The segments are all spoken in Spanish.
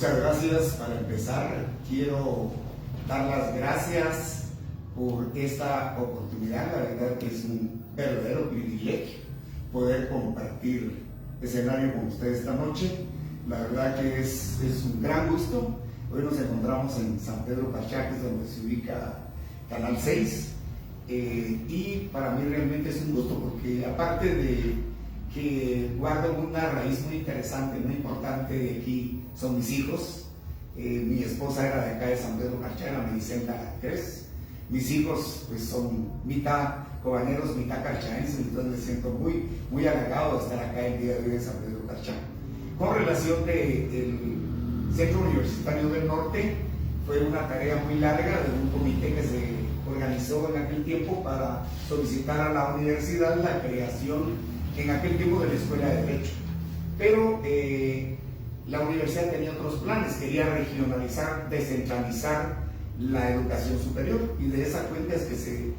Muchas gracias. Para empezar, quiero dar las gracias por esta oportunidad. La verdad que es un verdadero privilegio poder compartir escenario con ustedes esta noche. La verdad que es un gran gusto. Hoy nos encontramos en San Pedro Pachá, que es donde se ubica Canal 6. Y para mí realmente es un gusto porque aparte de que guardo una raíz muy interesante, muy importante de aquí, son mis hijos. Mi esposa era de acá de San Pedro Pachá, era Medicenta Cres. Mis hijos pues son mitad cobaneros, mitad carchaenses, entonces me siento muy halagado de estar acá el día de hoy en San Pedro Pachá. Con relación del Centro Universitario del Norte, fue una tarea muy larga de un comité que se organizó en aquel tiempo para solicitar a la universidad la creación en aquel tiempo de la Escuela de Derecho. Pero la universidad tenía otros planes, quería regionalizar, descentralizar la educación superior, y de esa cuenta es que se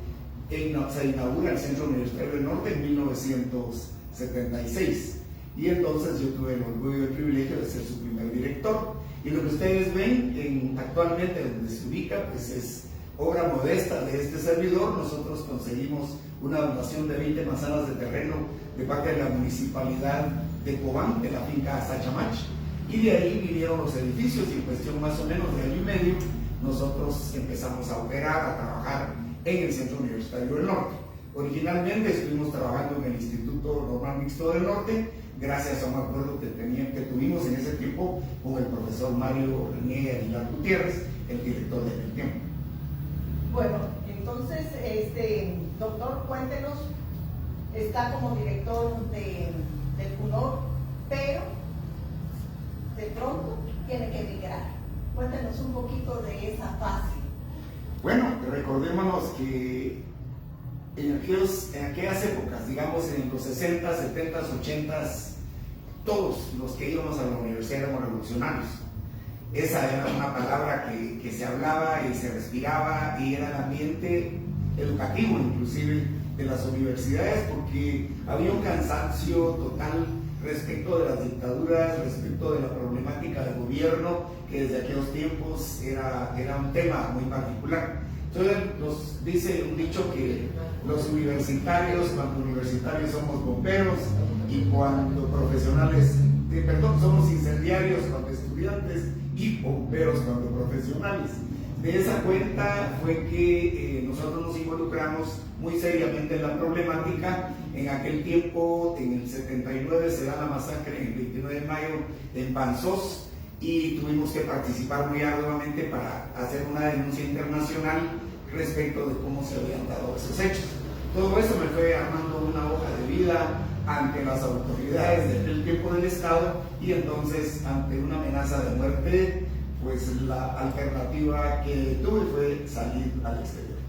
inaugura el Centro Universitario del Norte en 1976. Y entonces yo tuve el orgullo y el privilegio de ser su primer director. Y lo que ustedes ven actualmente donde se ubica, pues es obra modesta de este servidor. Nosotros conseguimos una donación de 20 manzanas de terreno de parte de la municipalidad de Cobán, de la finca Sachamach, y de ahí vinieron los edificios, y en cuestión más o menos de año y medio nosotros empezamos a operar, a trabajar en el Centro Universitario del Norte. Originalmente estuvimos trabajando en el Instituto Normal Mixto del Norte, gracias a un acuerdo que tuvimos en ese tiempo con el profesor Mario René Aguilar Gutiérrez, el director de aquel tiempo. Bueno, entonces, doctor, cuéntenos, está como director del CUNOR, pero de pronto tiene que emigrar. Cuéntenos un poquito de esa fase. Bueno, recordémonos que en aquellas épocas, digamos en los 60, 70, 80, todos los que íbamos a la universidad éramos revolucionarios. Esa era una palabra que se hablaba y se respiraba, y era el ambiente educativo inclusive de las universidades, porque había un cansancio total respecto de las dictaduras, respecto de la problemática del gobierno, que desde aquellos tiempos era un tema muy particular. Entonces nos dice un dicho que los universitarios, cuando universitarios somos bomberos, y cuando profesionales, somos incendiarios cuando estudiantes, y bomberos cuando profesionales. De esa cuenta fue que nosotros nos involucramos muy seriamente en la problemática. En aquel tiempo, en el 79, se da la masacre en el 29 de mayo en Panzós, y tuvimos que participar muy arduamente para hacer una denuncia internacional respecto de cómo se habían dado esos hechos. Todo eso me fue armando una hoja de vida ante las autoridades del tiempo del Estado, y entonces ante una amenaza de muerte, pues la alternativa que tuve fue salir al exterior.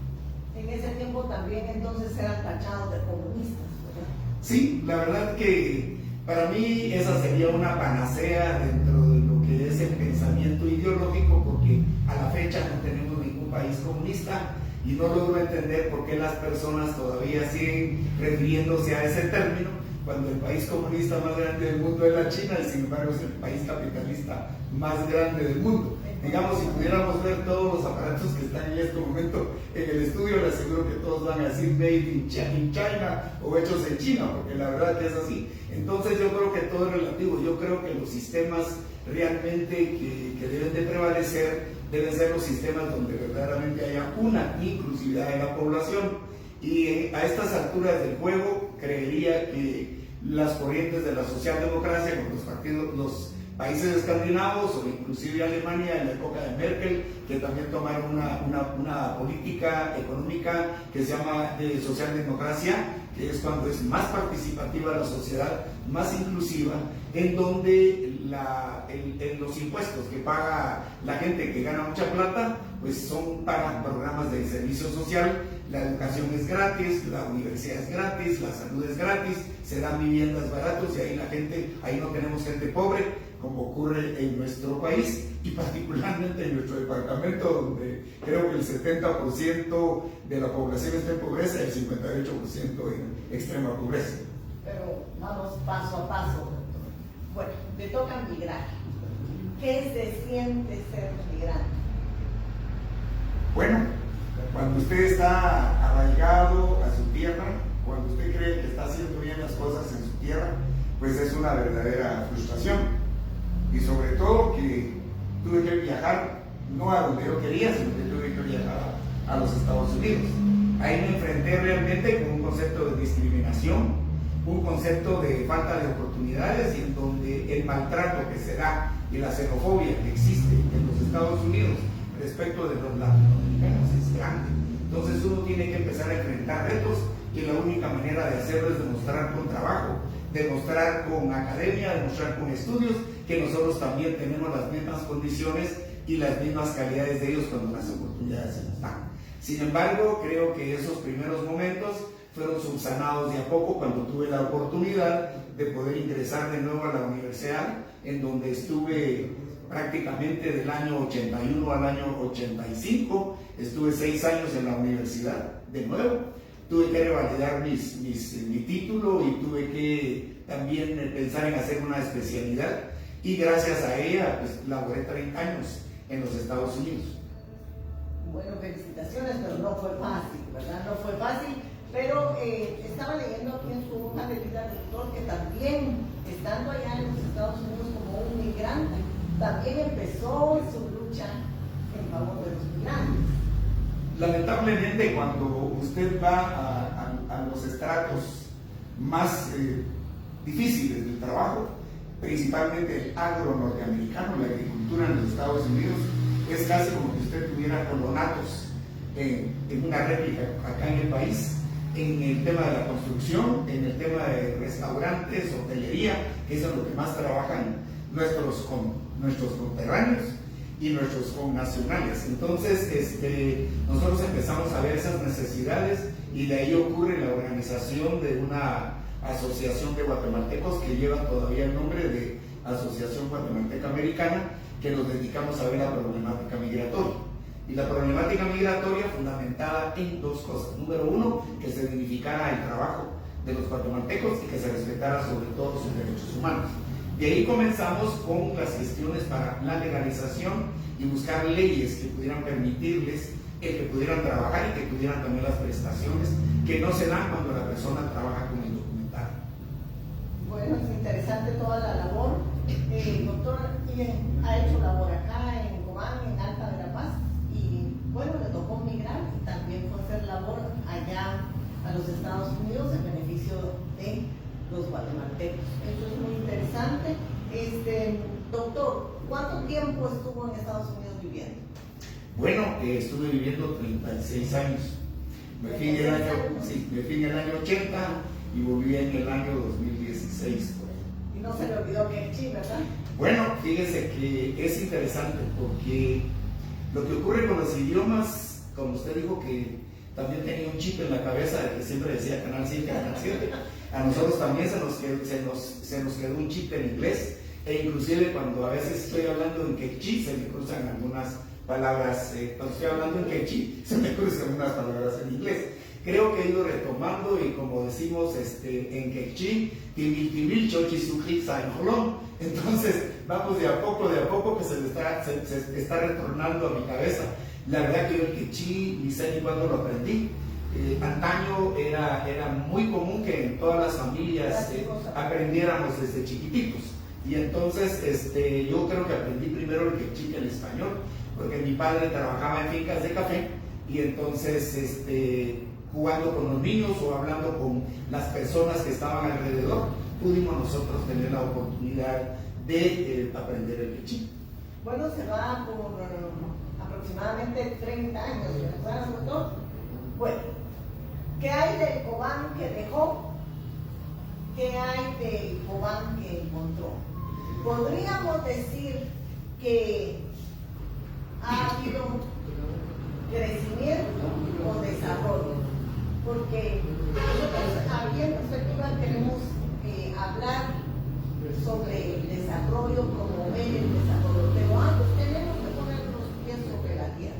En ese tiempo también entonces eran tachados de comunistas, ¿verdad? Sí, la verdad que para mí esa sería una panacea dentro de lo que es el pensamiento ideológico, porque a la fecha no tenemos ningún país comunista, y no logro entender por qué las personas todavía siguen refiriéndose a ese término, cuando el país comunista más grande del mundo es la China, y sin embargo es el país capitalista más grande del mundo. Digamos, si pudiéramos ver todos los aparatos que están en este momento en el estudio, les aseguro que todos van a decir made in China o hechos en China, porque la verdad que es así. Entonces yo creo que todo es relativo. Yo creo que los sistemas realmente que deben de prevalecer deben ser los sistemas donde verdaderamente haya una inclusividad de la población. Y a estas alturas del juego creería que las corrientes de la socialdemocracia, con los países escandinavos o inclusive Alemania en la época de Merkel, que también tomaron una política económica que se llama de socialdemocracia, que es cuando es más participativa la sociedad, más inclusiva, en donde los impuestos que paga la gente que gana mucha plata, pues son para programas de servicio social. La educación es gratis, la universidad es gratis, la salud es gratis, se dan viviendas baratos, y ahí no tenemos gente pobre, como ocurre en nuestro país, y particularmente en nuestro departamento, donde creo que el 70% de la población está en pobreza y el 58% en extrema pobreza. Pero vamos paso a paso, doctor. Bueno, le toca migrar. ¿Qué se siente ser migrante? Bueno, cuando usted está arraigado a su tierra, cuando usted cree que está haciendo bien las cosas en su tierra, pues es una verdadera frustración. Y sobre todo que tuve que viajar no a donde yo quería, sino que tuve que viajar a los Estados Unidos. Ahí me enfrenté realmente con un concepto de discriminación, un concepto de falta de oportunidades, y en donde el maltrato que se da y la xenofobia que existe en los Estados Unidos respecto de los latinoamericanos es grande. Entonces uno tiene que empezar a enfrentar retos, y la única manera de hacerlo es demostrar con trabajo, demostrar con academia, demostrar con estudios que nosotros también tenemos las mismas condiciones y las mismas calidades de ellos cuando las oportunidades se nos dan. Sin embargo, creo que esos primeros momentos fueron subsanados de a poco cuando tuve la oportunidad de poder ingresar de nuevo a la universidad, en donde estuve prácticamente del año 81 al año 85, estuve 6 años en la universidad de nuevo. Tuve que revalidar mi título y tuve que también pensar en hacer una especialidad, y gracias a ella pues laboré 30 años en los Estados Unidos. Bueno, felicitaciones, pero no fue fácil, ¿verdad? No fue fácil, pero estaba leyendo aquí en su hoja de vida, doctor, que también, estando allá en los Estados Unidos como un migrante, también empezó su lucha en favor de los migrantes. Lamentablemente, cuando usted va a los estratos más difíciles del trabajo, principalmente el agro norteamericano, la agricultura en los Estados Unidos, es casi como que usted tuviera colonatos en una réplica acá en el país, en el tema de la construcción, en el tema de restaurantes, hotelería, que eso es lo que más trabajan nuestros conterráneos y nuestros connacionales. Entonces nosotros empezamos a ver esas necesidades, y de ahí ocurre la organización de una asociación de guatemaltecos que lleva todavía el nombre de Asociación Guatemalteca Americana, que nos dedicamos a ver la problemática migratoria. Y la problemática migratoria fundamentada en 2 cosas. Número 1, que se dignificara el trabajo de los guatemaltecos y que se respetara sobre todo sus derechos humanos. De ahí comenzamos con las gestiones para la legalización y buscar leyes que pudieran permitirles el que pudieran trabajar y que tuvieran también las prestaciones que no se dan cuando la persona trabaja con indocumentado. Bueno, es interesante toda la labor. Doctor, ha hecho labor acá en Cobán, en Alta Verapaz, y bueno, le tocó migrar y también fue hacer labor allá a los Estados Unidos en beneficio de los guatemaltecos. Eso es muy interesante. Doctor, ¿cuánto tiempo estuvo en Estados Unidos viviendo? Bueno, estuve viviendo 36 años. Me fui en el año 80 y volví en el año 2016. Y no se le olvidó que es Chile, ¿verdad? Bueno, fíjese que es interesante porque lo que ocurre con los idiomas, como usted dijo que también tenía un chip en la cabeza de que siempre decía Canal 7, Canal 7, a nosotros también se nos quedó un chip en inglés, e inclusive cuando a veces estoy hablando en quechí se me cruzan algunas palabras, cuando estoy hablando en quechí se me cruzan unas palabras en inglés. Creo que he ido retomando, y como decimos en quechí, timil chochi suji sainjolón. Entonces vamos de a poco que se está retornando a mi cabeza. La verdad que yo el quechí ni sé ni cuándo lo aprendí. Antaño era muy común que en todas las familias aprendiéramos desde chiquititos, y entonces yo creo que aprendí primero el quechí que el español, porque mi padre trabajaba en fincas de café, y entonces jugando con los niños o hablando con las personas que estaban alrededor, pudimos nosotros tener la oportunidad de aprender el quechí. Bueno, se va por aproximadamente 30 años, ¿verdad, doctor? Bueno, ¿qué hay del Cobán que dejó? ¿Qué hay del Cobán que encontró? Podríamos decir que ha habido crecimiento o desarrollo, porque nosotros aquí en perspectiva queremos hablar sobre el desarrollo, promover el desarrollo, pero antes tenemos que poner los pies sobre la tierra.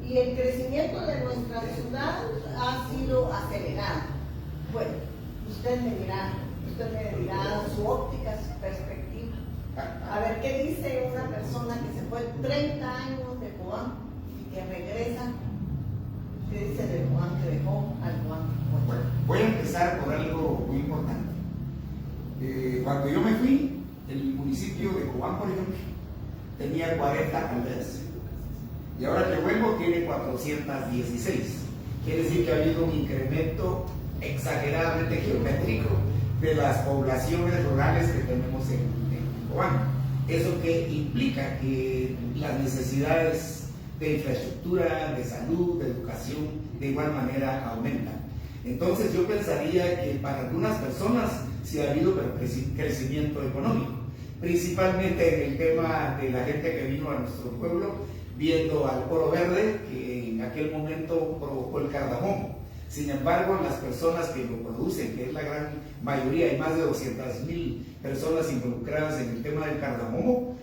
Y el crecimiento de nuestra ciudad ha sido acelerado. Bueno, usted me dirá su óptica, su perspectiva. A ver, ¿qué dice una persona que se fue 30 años de Cobán y que regresa? ¿Qué dice del Cobán que dejó al Cobán? Bueno, voy a empezar por algo muy importante. Cuando yo me fui, el municipio de Cobán, por ejemplo, tenía 40 aldeas. Y ahora que vuelvo tiene 416. Quiere decir que ha habido un incremento exageradamente geométrico de las poblaciones rurales que tenemos en Cobán. Eso que implica que las necesidades de infraestructura, de salud, de educación, de igual manera aumentan. Entonces yo pensaría que para algunas personas sí ha habido crecimiento económico, principalmente en el tema de la gente que vino a nuestro pueblo viendo al oro verde, que en aquel momento provocó el cardamomo. Sin embargo, las personas que lo producen, que es la gran mayoría, hay más de 200,000 personas involucradas en el tema del cardamomo,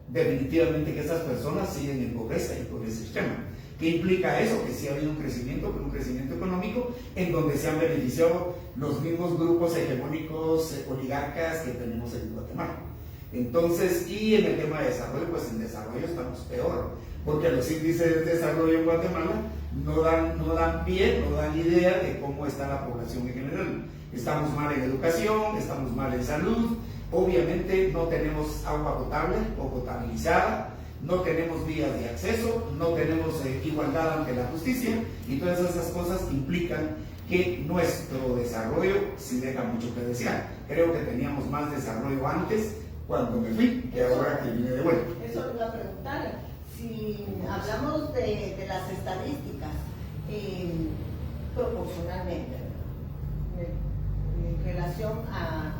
definitivamente que esas personas siguen en pobreza y pobreza extrema. ¿Qué implica eso? Que sí ha habido un crecimiento, pero un crecimiento económico en donde se han beneficiado los mismos grupos hegemónicos oligarcas que tenemos en Guatemala. Entonces, y en el tema de desarrollo, pues en desarrollo estamos peor, porque los índices de desarrollo en Guatemala no dan pie, no dan idea de cómo está la población en general. Estamos mal en educación, estamos mal en salud, obviamente no tenemos agua potable o potabilizada, no tenemos vías de acceso, no tenemos igualdad ante la justicia, y todas esas cosas implican que nuestro desarrollo sí deja mucho que desear. Creo que teníamos más desarrollo antes cuando me fui que ahora que vine de vuelta. Eso le iba a preguntar. Si hablamos de las estadísticas, proporcionalmente, en relación a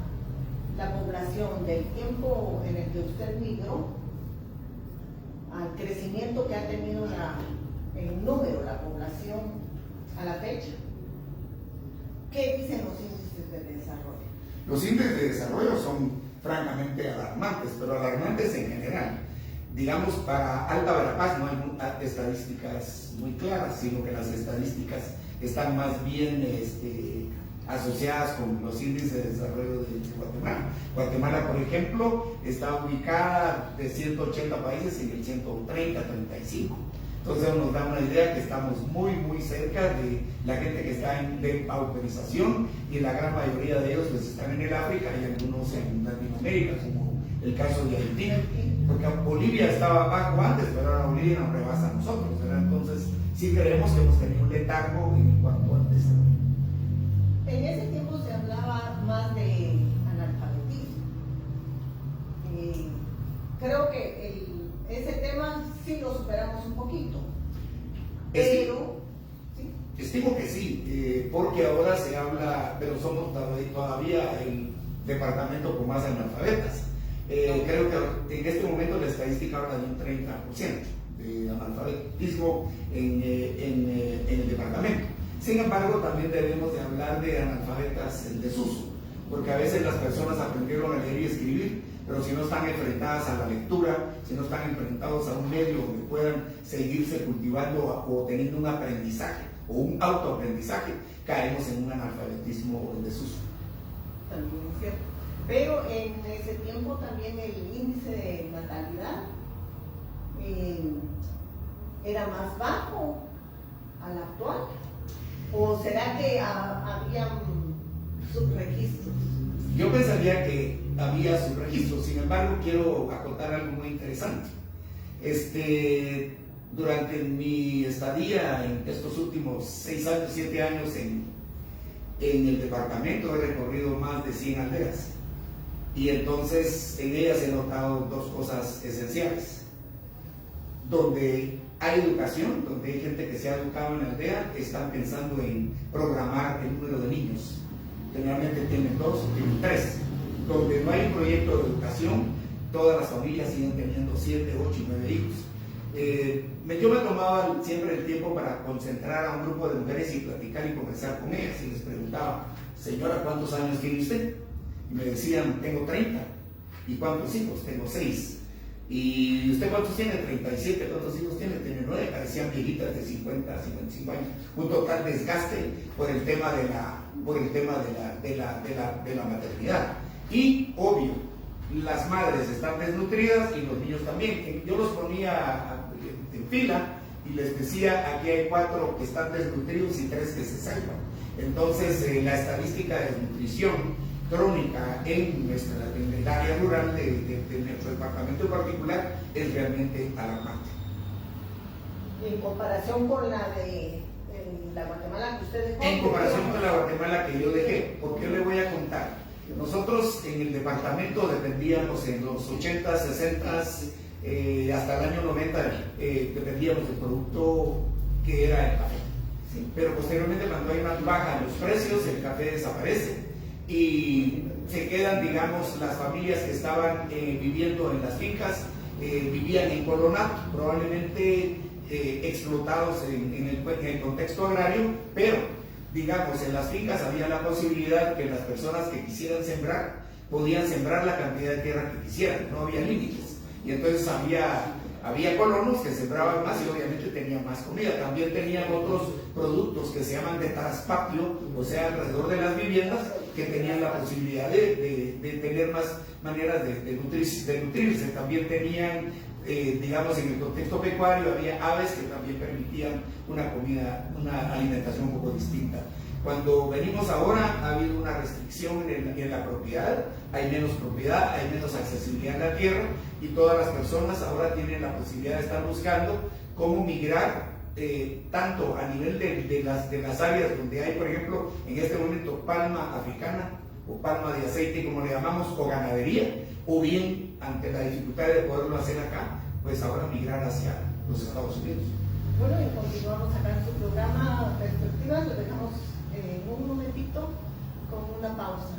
la población del tiempo en el que usted migró, al crecimiento que ha tenido en número la población a la fecha, ¿qué dicen los índices de desarrollo? Los índices de desarrollo son francamente alarmantes, pero alarmantes en general. Digamos, para Alta Verapaz no hay estadísticas muy claras, sino que las estadísticas están más bien asociadas con los índices de desarrollo de Guatemala. Guatemala, por ejemplo, está ubicada de 180 países en el 130, 35. Entonces nos da una idea que estamos muy, muy cerca de la gente que está en pauperización, y la gran mayoría de ellos pues están en el África y algunos en Latinoamérica, como el caso de Haití, porque Bolivia estaba abajo antes, pero ahora Bolivia nos rebasa a nosotros, ¿verdad? Entonces sí creemos que hemos tenido un letargo en cuanto al desarrollo. En ese tiempo se hablaba más de analfabetismo. Creo que ese tema sí lo superamos un poquito, pero... ¿sí? Estimo que sí, porque ahora se habla, pero somos todavía el departamento con más analfabetas. Creo que en este momento la estadística habla de un 30% de analfabetismo en el departamento. Sin embargo, también debemos de hablar de analfabetas en desuso, porque a veces las personas aprendieron a leer y escribir, pero si no están enfrentadas a la lectura, si no están enfrentados a un medio donde puedan seguirse cultivando o teniendo un aprendizaje o un autoaprendizaje, caemos en un analfabetismo en desuso. También es cierto. Pero en ese tiempo también el índice de natalidad era más bajo al actual. ¿O será que había subregistros? Yo pensaría que había subregistros, sin embargo quiero acotar algo muy interesante. Durante mi estadía en estos últimos 6 años, 7 años en el departamento, he recorrido más de 100 aldeas, y entonces en ellas he notado dos cosas esenciales. Donde hay educación, donde hay gente que se ha educado en la aldea, están pensando en programar el número de niños. Generalmente tienen 2 o tienen 3. Donde no hay un proyecto de educación, todas las familias siguen teniendo 7, 8 y 9 hijos. Yo me tomaba siempre el tiempo para concentrar a un grupo de mujeres y platicar y conversar con ellas, y les preguntaba: señora, ¿cuántos años tiene usted? Y me decían: tengo 30. ¿Y cuántos hijos? Tengo 6. ¿Y usted cuántos tiene? 37. ¿Cuántos hijos tiene? Tiene 9. Parecían viejitas de 50, 55 años. Un total desgaste por el tema de la maternidad. Y obvio, las madres están desnutridas y los niños también. Yo los ponía en fila y les decía, aquí hay 4 que están desnutridos y 3 que se salvan. Entonces, la estadística de desnutrición crónica en el área rural de nuestro departamento en particular es realmente alarmante. En comparación con la de la Guatemala que usted dejó. En comparación con la Guatemala que yo dejé, ¿por qué le voy a contar? Nosotros en el departamento dependíamos en los 80, 60, hasta el año 90, dependíamos del producto que era el café. Sí. Pero posteriormente, cuando hay una baja en los precios, el café desaparece y se quedan, digamos, las familias que estaban viviendo en las fincas, vivían en colonato, probablemente explotados en el contexto agrario, pero digamos, en las fincas había la posibilidad que las personas que quisieran sembrar podían sembrar la cantidad de tierra que quisieran, no había límites. Y entonces había colonos que sembraban más y obviamente tenían más comida. También tenían otros productos que se llaman de traspatio, o sea, alrededor de las viviendas, que tenían la posibilidad de tener más maneras de nutrirse. También tenían, digamos, en el contexto pecuario, había aves que también permitían una comida, una alimentación un poco distinta. Cuando venimos ahora, ha habido una restricción en la propiedad, hay menos propiedad, hay menos accesibilidad a la tierra y todas las personas ahora tienen la posibilidad de estar buscando cómo migrar, tanto a nivel de las áreas donde hay, por ejemplo, en este momento palma africana o palma de aceite, como le llamamos, o ganadería, o bien ante la dificultad de poderlo hacer acá, pues ahora migrar hacia los Estados Unidos. Bueno, y continuamos acá en su programa Perspectivas, lo dejamos en un momentito con una pausa.